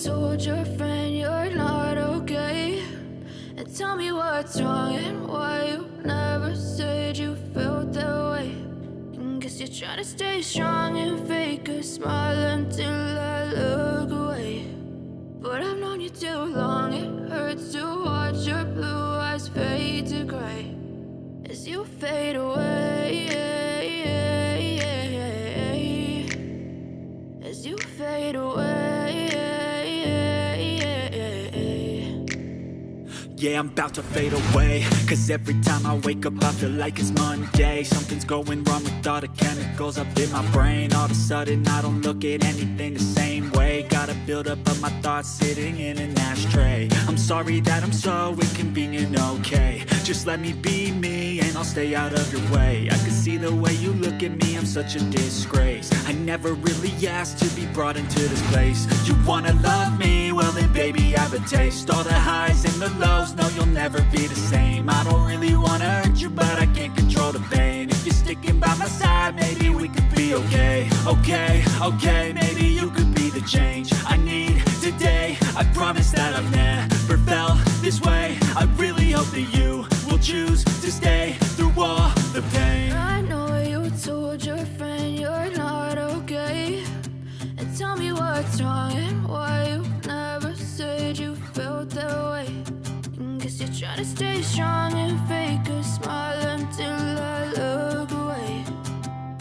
told your friend you're not okay? And tell me what's wrong and why you never said you felt that way. And guess you're trying to stay strong and fake a smile until I look away. But I've known you too long, it hurts to watch your blue eyes fade to gray as you fade away, as you fade away. Yeah, I'm about to fade away, cause every time I wake up I feel like it's Monday. Something's going wrong with all the chemicals up in my brain. All of a sudden I don't look at anything the same way. Got a buildup of my thoughts sitting in an ashtray. I'm sorry that I'm so inconvenient, okay? Just let me be me and I'll stay out of your way. I can see the way you look at me, I'm such a disgrace. I never really asked to be brought into this place. You wanna love me? Well then baby I have a taste. All the highs and the lows, no you'll never be the same. I don't really wanna hurt you but I can't control the pain. If you're sticking by my side maybe we could be okay. Okay, maybe you could be the change I need today. I promise that I've never felt this way. I really hope that you will choose to stay through all the pain. I know you told your friend you're not okay. And tell me what's wrong and why you never said you felt that way. And guess you're trying to stay strong and fake a smile until I look away.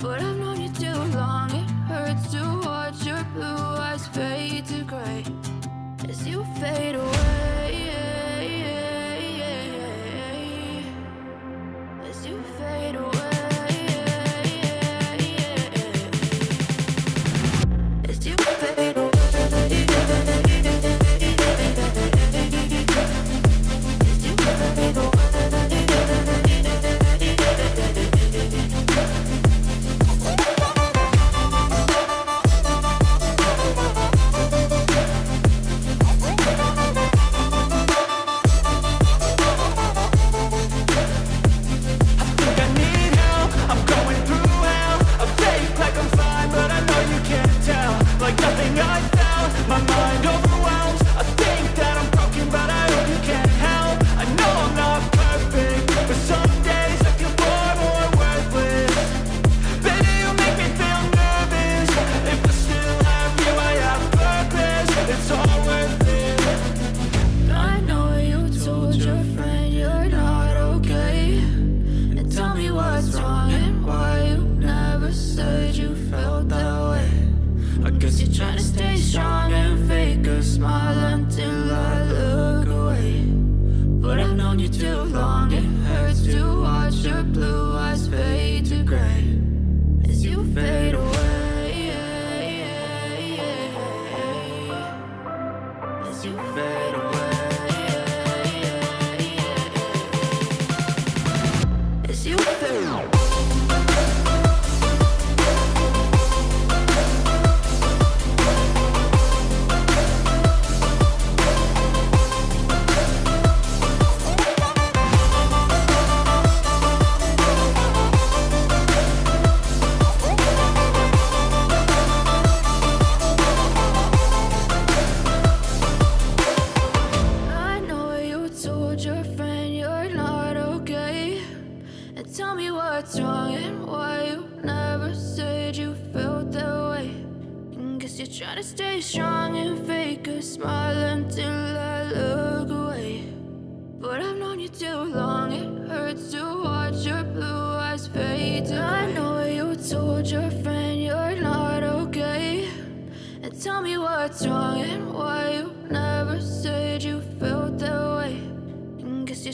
But I've known you too long, it hurts to watch your blue eyes fade to gray as you fade away, as you fade away, as you fade away.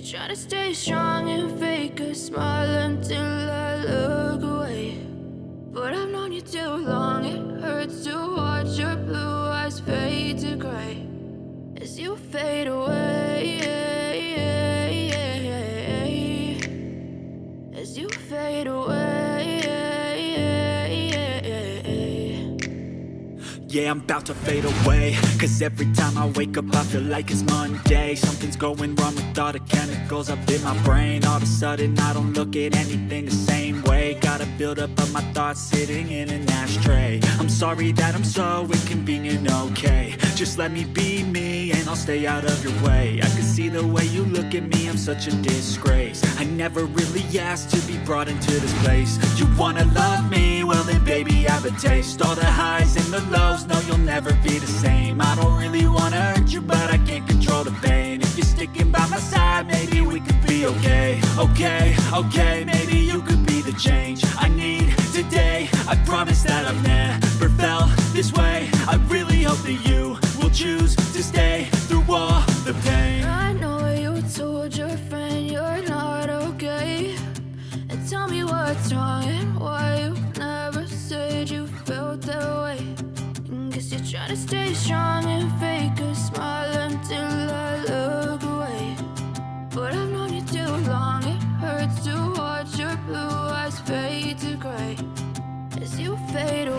Try to stay strong and fake a smile until I look away. But I've known you too long, it hurts to watch your blue eyes fade to gray as you fade away, as you fade away. Yeah, I'm about to fade away, cause every time I wake up I feel like it's Monday. Something's going wrong with all the chemicals up in my brain. All of a sudden I don't look at anything the same way. Got a buildup of my thoughts sitting in an ashtray. I'm sorry that I'm so inconvenient, okay? Just let me be me and I'll stay out of your way. I can see the way you look at me, I'm such a disgrace. I never really asked to be brought into this place. You wanna love me? Well then baby, have a taste. All the highs and the lows, no you'll never be the same. I don't really wanna hurt you, but I can't control the pain. If you're sticking by my side, maybe we could be okay. Okay, maybe you could be the change I need today. I promise that I've never felt this way. I really hope that you will choose to stay through all the pain. I know you told your friend you're not okay, and tell me what's wrong and why you never said you felt that way. Guess you're trying to stay strong and fake a smile until I look away. But I've known you too long, it hurts to watch your blue eyes fade to gray as you fade away.